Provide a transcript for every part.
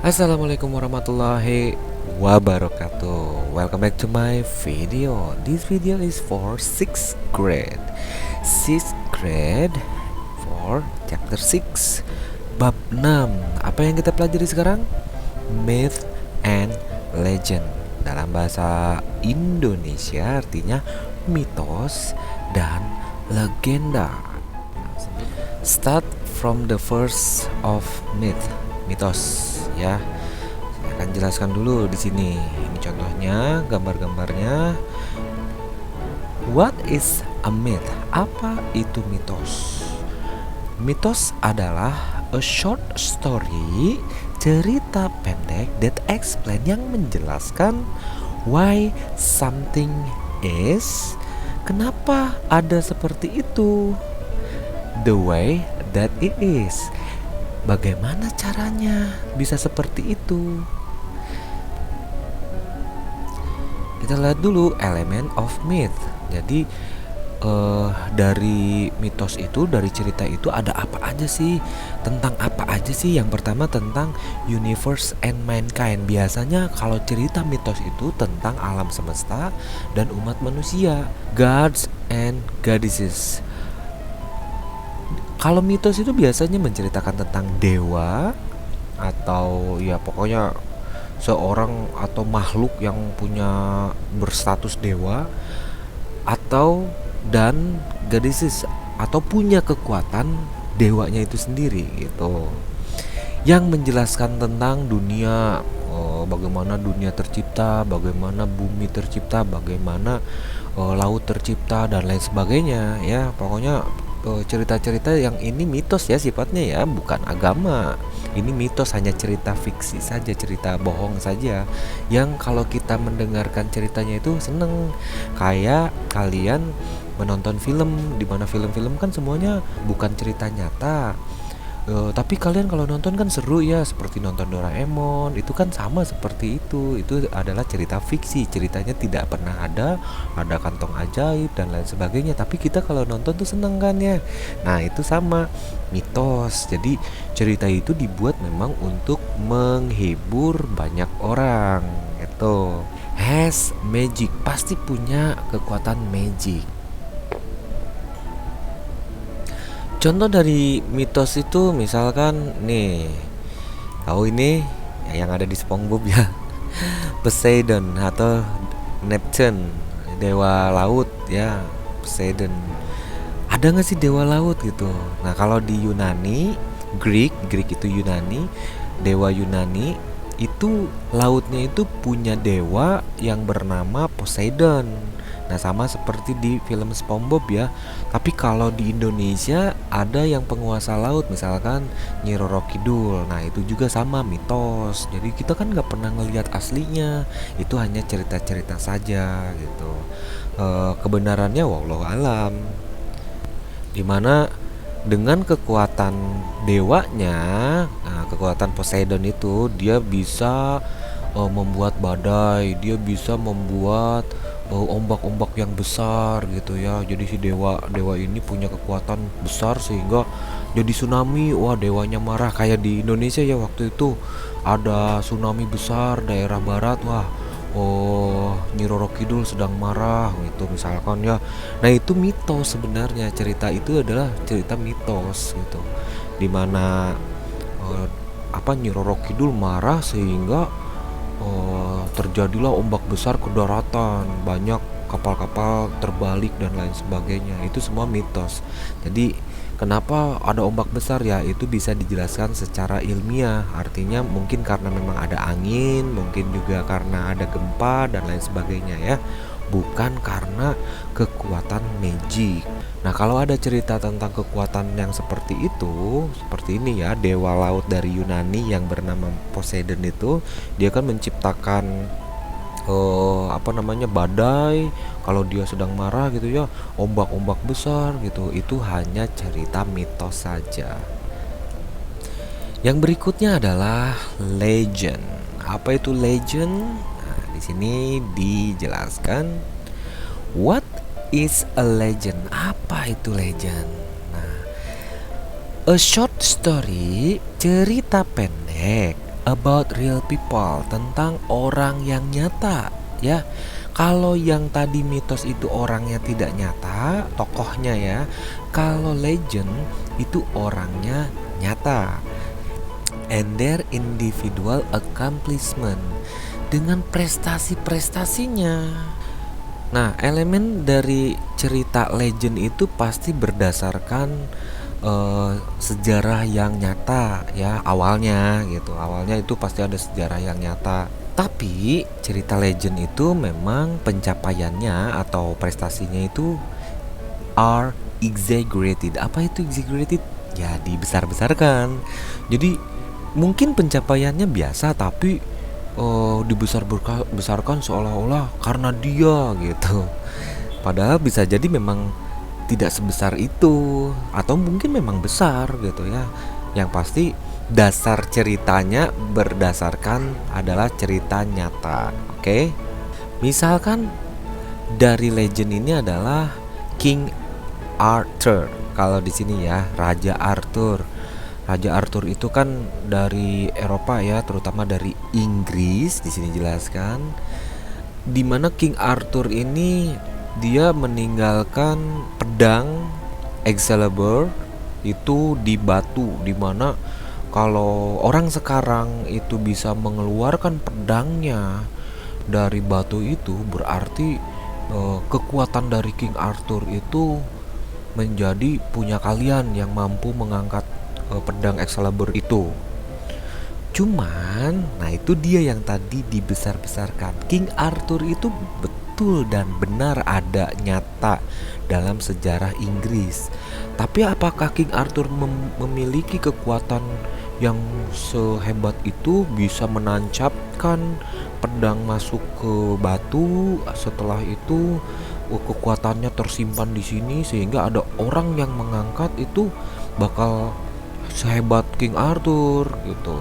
Assalamualaikum warahmatullahi wabarakatuh. Welcome back to my video. This video is for 6th grade. 6th grade for chapter 6 bab 6. Apa yang kita pelajari sekarang? Myth and legend. Dalam bahasa Indonesia artinya mitos dan legenda. Start from the first of myth, mitos ya. Saya akan jelaskan dulu di sini. Ini contohnya, gambar-gambarnya. What is a myth? Apa itu mitos? Mitos adalah a short story, cerita pendek that explain, yang menjelaskan why something is, kenapa ada seperti itu, the way that it is, bagaimana caranya bisa seperti itu. Kita lihat dulu element of myth. Jadi dari mitos itu, dari cerita itu ada apa aja sih? Tentang apa aja sih? Yang pertama tentang universe and mankind. Biasanya kalau cerita mitos itu tentang alam semesta dan umat manusia, gods and goddesses. Kalau mitos itu biasanya menceritakan tentang dewa atau ya pokoknya seorang atau makhluk yang punya berstatus dewa atau dan goddesses atau punya kekuatan dewanya itu sendiri gitu. Yang menjelaskan tentang dunia, bagaimana dunia tercipta, bagaimana bumi tercipta, bagaimana laut tercipta dan lain sebagainya ya. Pokoknya cerita-cerita yang ini mitos ya sifatnya ya, bukan agama. Ini mitos, hanya cerita fiksi saja, cerita bohong saja. Yang kalau kita mendengarkan ceritanya itu seneng. Kayak kalian menonton film, di mana film-film kan semuanya bukan cerita nyata. Tapi kalian kalau nonton kan seru ya, seperti nonton Doraemon, itu kan sama seperti itu. Itu adalah cerita fiksi, ceritanya tidak pernah ada kantong ajaib dan lain sebagainya. Tapi kita kalau nonton tuh seneng kan ya. Nah itu sama mitos. Jadi cerita itu dibuat memang untuk menghibur banyak orang. Itu has magic, pasti punya kekuatan magic. Contoh dari mitos itu misalkan nih, tahu ini yang ada di SpongeBob ya, Poseidon atau Neptune, dewa laut ya, Poseidon. Ada nggak sih dewa laut gitu? Nah kalau di Yunani, Greek itu Yunani, dewa Yunani itu lautnya itu punya dewa yang bernama Poseidon. Nah sama seperti di film SpongeBob ya. Tapi kalau di Indonesia ada yang penguasa laut, misalkan Nyi Roro Kidul. Nah itu juga sama mitos. Jadi kita kan nggak pernah ngelihat aslinya. Itu hanya cerita-cerita saja gitu. Kebenarannya wallahu alam. Dimana dengan kekuatan dewanya, nah, kekuatan Poseidon itu dia bisa membuat badai, dia bisa membuat ombak-ombak yang besar gitu ya. Jadi si dewa ini punya kekuatan besar sehingga jadi tsunami. Wah dewanya marah, kayak di Indonesia ya waktu itu ada tsunami besar daerah barat. Wah, oh Nyi Roro Kidul sedang marah gitu misalkan ya. Nah itu mitos sebenarnya, cerita itu adalah cerita mitos gitu, dimana eh, Nyi Roro Kidul marah sehingga terjadilah ombak besar ke daratan, banyak kapal-kapal terbalik dan lain sebagainya. Itu semua mitos. Jadi kenapa ada ombak besar ya, itu bisa dijelaskan secara ilmiah. Artinya mungkin karena memang ada angin, mungkin juga karena ada gempa dan lain sebagainya ya, bukan karena kekuatan magic. Nah kalau ada cerita tentang kekuatan yang seperti itu, seperti ini ya, dewa laut dari Yunani yang bernama Poseidon itu, dia kan menciptakan badai kalau dia sedang marah gitu ya, ombak-ombak besar gitu. Itu hanya cerita mitos saja. Yang berikutnya adalah legend. Apa itu legend? Nah, di sini dijelaskan what is a legend. Apa itu legend? Nah, a short story, cerita pendek about real people, tentang orang yang nyata ya. Kalau yang tadi mitos itu orangnya tidak nyata, tokohnya ya. Kalau legend itu orangnya nyata. And their individual accomplishment, dengan prestasi-prestasinya. Nah, elemen dari cerita legend itu pasti berdasarkan sejarah yang nyata ya, awalnya gitu. Awalnya itu pasti ada sejarah yang nyata. Tapi cerita legend itu memang pencapaiannya atau prestasinya itu are exaggerated. Apa itu exaggerated? Ya dibesar-besarkan. Jadi mungkin pencapaiannya biasa tapi dibesar-besarkan seolah-olah karena dia gitu. Padahal bisa jadi memang tidak sebesar itu, atau mungkin memang besar gitu ya. Yang pasti dasar ceritanya berdasarkan adalah cerita nyata. Oke. Misalkan dari legend ini adalah King Arthur. Kalau di sini ya, Raja Arthur. Raja Arthur itu kan dari Eropa ya, terutama dari Inggris. Di sini jelaskan di mana King Arthur ini dia meninggalkan pedang Excalibur itu di batu, di mana kalau orang sekarang itu bisa mengeluarkan pedangnya dari batu itu, berarti kekuatan dari King Arthur itu menjadi punya kalian yang mampu mengangkat pedang Excalibur itu. Cuman, nah itu dia yang tadi dibesar-besarkan. King Arthur itu betul dan benar ada nyata dalam sejarah Inggris. Tapi apakah King Arthur memiliki kekuatan yang sehebat itu, bisa menancapkan pedang masuk ke batu? Setelah itu kekuatannya tersimpan di sini sehingga ada orang yang mengangkat itu bakal sehebat King Arthur gitu.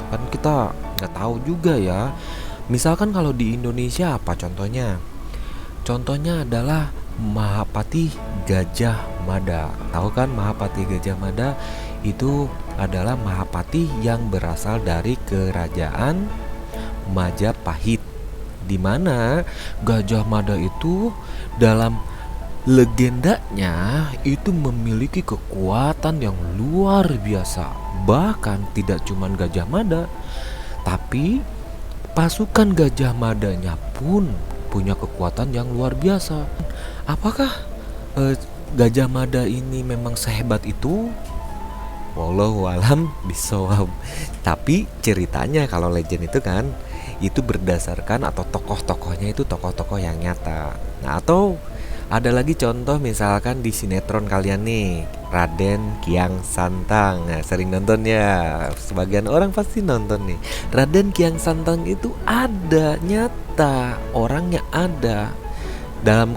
Kan kita nggak tahu juga ya. Misalkan kalau di Indonesia apa contohnya? Contohnya adalah Mahapati Gajah Mada. Tahu kan Mahapati Gajah Mada itu adalah Mahapati yang berasal dari kerajaan Majapahit, di mana Gajah Mada itu dalam legendanya itu memiliki kekuatan yang luar biasa. Bahkan tidak cuma Gajah Mada, tapi pasukan Gajah Madanya pun punya kekuatan yang luar biasa. Apakah Gajah Mada ini memang sehebat itu? Wallahu alam bisawab. Tapi ceritanya kalau legend itu kan itu berdasarkan atau tokoh-tokohnya itu tokoh-tokoh yang nyata. Nah, atau ada lagi contoh misalkan di sinetron kalian nih, Raden Kiang Santang. Nah, sering nonton ya. Sebagian orang pasti nonton nih. Raden Kiang Santang itu ada nyata, orangnya ada.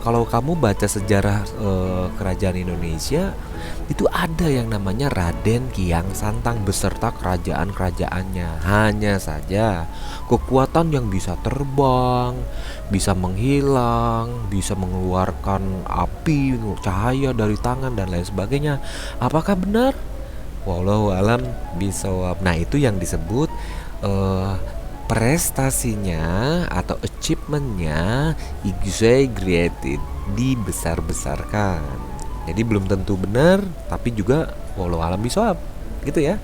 Kalau kamu baca sejarah kerajaan Indonesia, itu ada yang namanya Raden Kiang Santang beserta kerajaan-kerajaannya. Hanya saja kekuatan yang bisa terbang, bisa menghilang, bisa mengeluarkan api, cahaya dari tangan dan lain sebagainya. Apakah benar? Wallahu alam bisawab. Nah, itu yang disebut prestasinya atau achievementnya exaggerated, dibesar-besarkan. Jadi belum tentu benar, tapi juga walau alam bisawab gitu ya.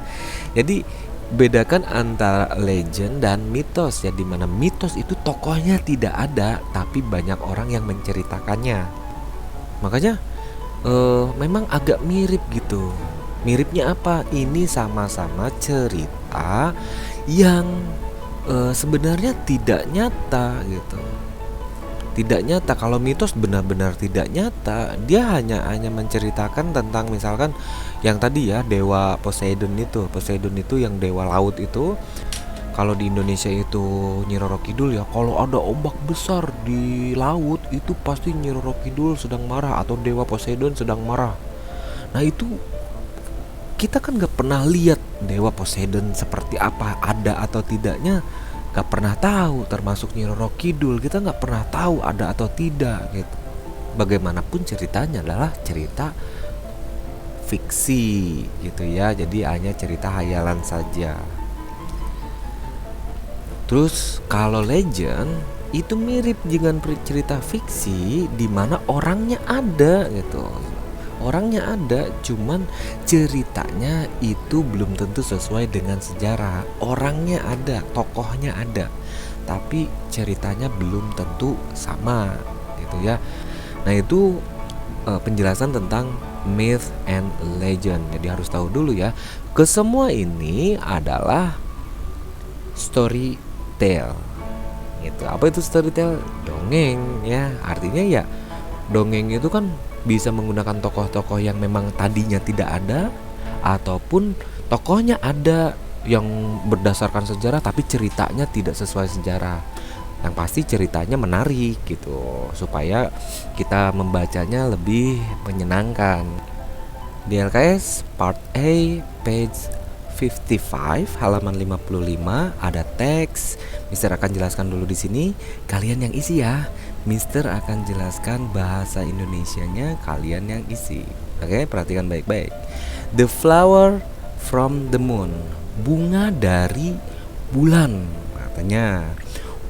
Jadi bedakan antara legend dan mitos ya, dimana mitos itu tokohnya tidak ada tapi banyak orang yang menceritakannya. Makanya memang agak mirip gitu. Miripnya apa? Ini sama-sama cerita yang sebenarnya tidak nyata gitu. Tidak nyata. Kalau mitos benar-benar tidak nyata. Dia hanya menceritakan tentang misalkan yang tadi ya, dewa Poseidon itu. Poseidon itu yang dewa laut itu. Kalau di Indonesia itu Nyi Roro Kidul ya. Kalau ada ombak besar di laut itu pasti Nyi Roro Kidul sedang marah atau dewa Poseidon sedang marah. Nah, itu kita kan gak pernah lihat dewa Poseidon seperti apa, ada atau tidaknya gak pernah tahu. Termasuk Nyi Roro Kidul kita gak pernah tahu ada atau tidak gitu. Bagaimanapun ceritanya adalah cerita fiksi gitu ya, jadi hanya cerita hayalan saja. Terus kalau legend itu mirip dengan cerita fiksi di mana orangnya ada gitu. Orangnya ada, cuman ceritanya itu belum tentu sesuai dengan sejarah. Orangnya ada, tokohnya ada, tapi ceritanya belum tentu sama gitu ya. Nah, itu penjelasan tentang myth and legend. Jadi harus tahu dulu ya. Kesemua ini adalah story tale gitu. Apa itu story tale? Dongeng ya. Artinya ya dongeng itu kan bisa menggunakan tokoh-tokoh yang memang tadinya tidak ada, ataupun tokohnya ada yang berdasarkan sejarah tapi ceritanya tidak sesuai sejarah. Yang pasti ceritanya menarik gitu, supaya kita membacanya lebih menyenangkan. Di LKS Part A page 55 halaman 55 ada teks. Mister akan jelaskan dulu di sini, kalian yang isi ya. Mister akan jelaskan bahasa Indonesianya, kalian yang isi. Oke, perhatikan baik-baik. The flower from the moon, bunga dari bulan katanya.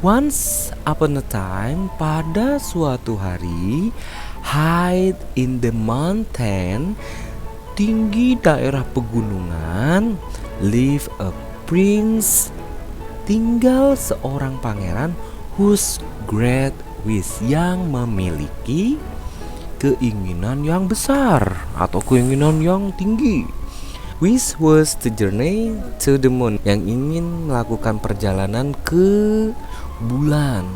Once upon a time, pada suatu hari, hide in the mountain, tinggi daerah pegunungan, live a prince, tinggal seorang pangeran whose great wish, yang memiliki keinginan yang besar atau keinginan yang tinggi. Wish was to journey to the moon, yang ingin melakukan perjalanan ke bulan.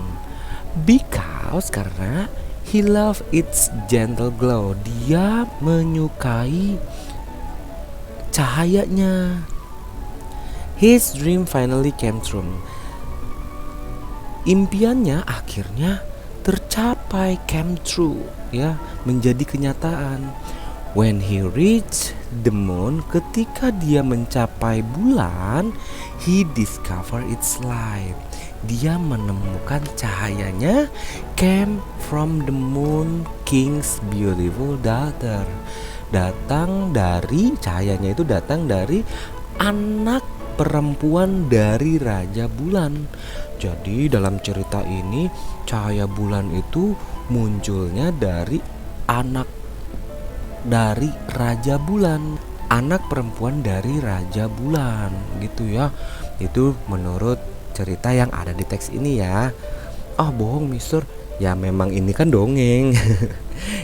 Because, karena he loved its gentle glow, dia menyukai cahayanya. His dream finally came true, impiannya akhirnya tercapai, came true ya, menjadi kenyataan. When he reached the moon, ketika dia mencapai bulan, he discovered its light, dia menemukan cahayanya came from the moon king's beautiful daughter, datang dari cahayanya itu datang dari anak perempuan dari Raja Bulan. Jadi dalam cerita ini cahaya bulan itu munculnya dari anak dari Raja Bulan, anak perempuan dari Raja Bulan gitu ya. Itu menurut cerita yang ada di teks ini ya. Ah, bohong mister, ya memang ini kan dongeng.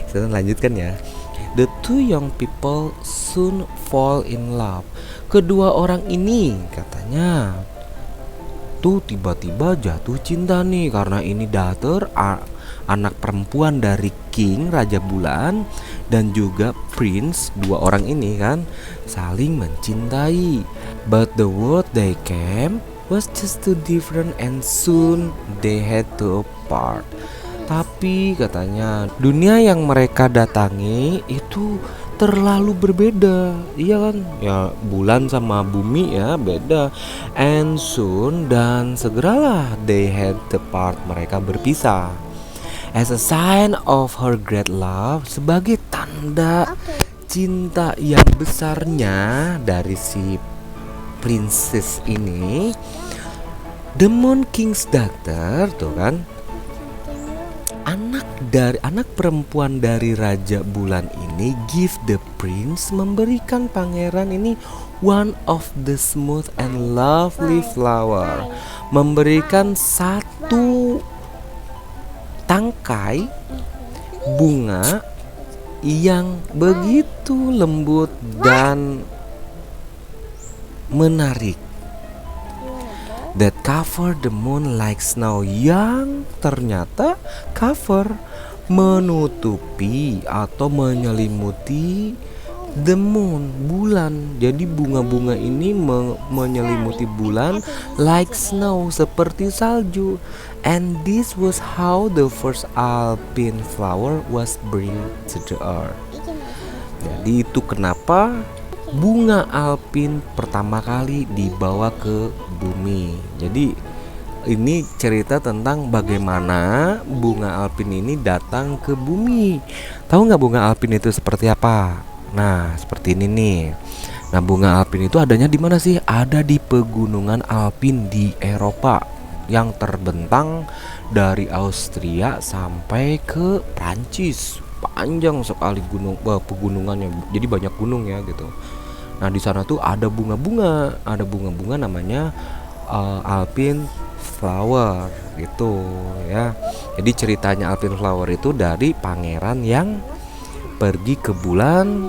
Kita lanjutkan ya. The two young people soon fall in love. Kedua orang ini katanya tuh tiba-tiba jatuh cinta nih, karena ini daughter, anak perempuan dari king Raja Bulan, dan juga prince. Dua orang ini kan saling mencintai. But the world they came was just too different and soon they had to apart. Tapi katanya dunia yang mereka datangi itu terlalu berbeda, iya kan? Ya bulan sama bumi ya beda. And soon, dan segeralah, they had to part, mereka berpisah. As a sign of her great love, sebagai tanda cinta yang besarnya dari si princess ini, the Moon King's daughter, tuh kan, anak perempuan dari Raja Bulan ini, give the prince, memberikan pangeran ini one of the smooth and lovely flower, memberikan satu tangkai bunga yang begitu lembut dan menarik, that cover the moon like snow, yang ternyata cover, menutupi atau menyelimuti the moon, bulan. Jadi bunga-bunga ini menyelimuti bulan like snow, seperti salju. And this was how the first alpine flower was bring to the earth. Jadi itu kenapa bunga alpin pertama kali dibawa ke bumi. Jadi ini cerita tentang bagaimana bunga alpin ini datang ke bumi. Tahu nggak bunga alpin itu seperti apa? Nah, seperti ini nih. Nah, bunga alpin itu adanya di mana sih? Ada di pegunungan alpin di Eropa. yang terbentang dari Austria sampai ke Prancis. Panjang sekali pegunungannya. Jadi banyak gunung ya gitu. Nah, di sana tuh ada bunga-bunga namanya Alpine Flower gitu ya. Jadi ceritanya Alpine Flower itu dari pangeran yang pergi ke bulan,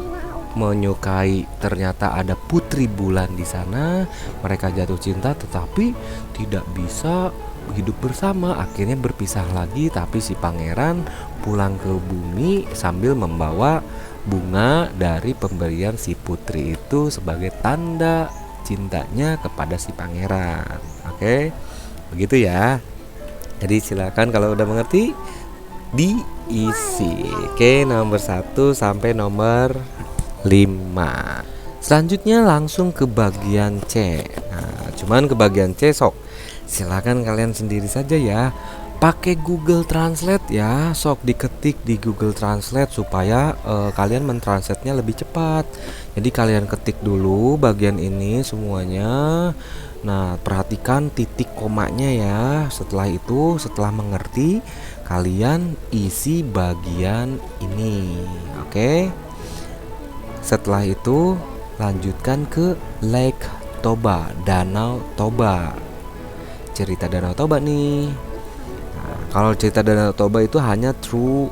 menyukai, ternyata ada putri bulan di sana. Mereka jatuh cinta tetapi tidak bisa hidup bersama, akhirnya berpisah lagi. Tapi si pangeran pulang ke bumi sambil membawa bunga dari pemberian si putri itu sebagai tanda cintanya kepada si pangeran. Oke, begitu ya. Jadi silakan kalau udah mengerti diisi. Oke, nomor 1 sampai nomor 5. Selanjutnya langsung ke bagian C. Nah, cuman ke bagian C sok silakan kalian sendiri saja ya. Pakai Google Translate ya, sok diketik di Google Translate supaya kalian mentranslate-nya lebih cepat. Jadi kalian ketik dulu bagian ini semuanya. Nah, perhatikan titik komanya ya. Setelah itu, setelah mengerti, kalian isi bagian ini. Oke. Setelah itu, lanjutkan ke Lake Toba, Danau Toba. Cerita Danau Toba nih. Nah, kalau cerita Danau Toba itu hanya true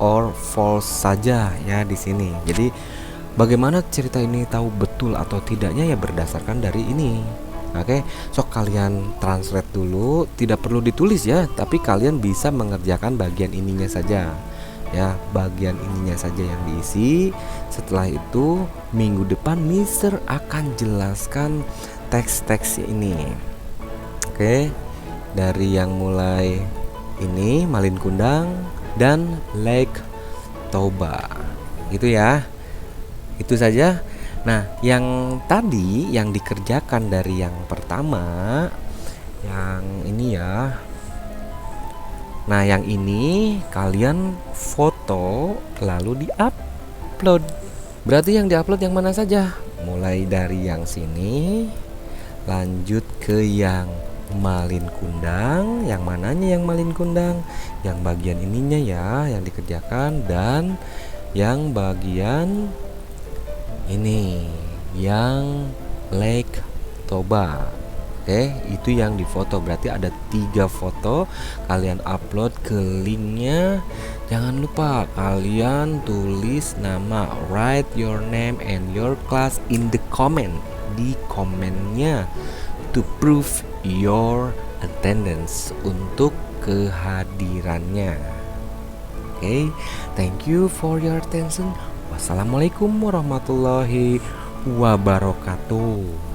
or false saja ya di sini. Jadi bagaimana cerita ini tahu betul atau tidaknya ya berdasarkan dari ini. Oke, sok kalian translate dulu, tidak perlu ditulis ya, tapi kalian bisa mengerjakan bagian ininya saja. Ya, bagian ininya saja yang diisi. Setelah itu minggu depan Mister akan jelaskan teks-teks ini. Oke, dari yang mulai ini Malin Kundang dan Lake Toba, gitu ya. Itu saja. Nah, yang tadi yang dikerjakan dari yang pertama, yang ini ya. Nah, yang ini kalian foto lalu di-upload. Berarti yang di-upload yang mana saja? Mulai dari yang sini, lanjut ke yang Malin Kundang. Yang mananya yang Malin Kundang? Yang bagian ininya ya yang dikerjakan, dan yang bagian ini yang Lake Toba. Oke, itu yang difoto. Berarti ada 3 foto. Kalian upload ke linknya. Jangan lupa kalian tulis nama, write your name and your class in the comment, di komennya, to prove your attendance, untuk kehadirannya. Oke, thank you for your attention. Wassalamualaikum warahmatullahi wabarakatuh.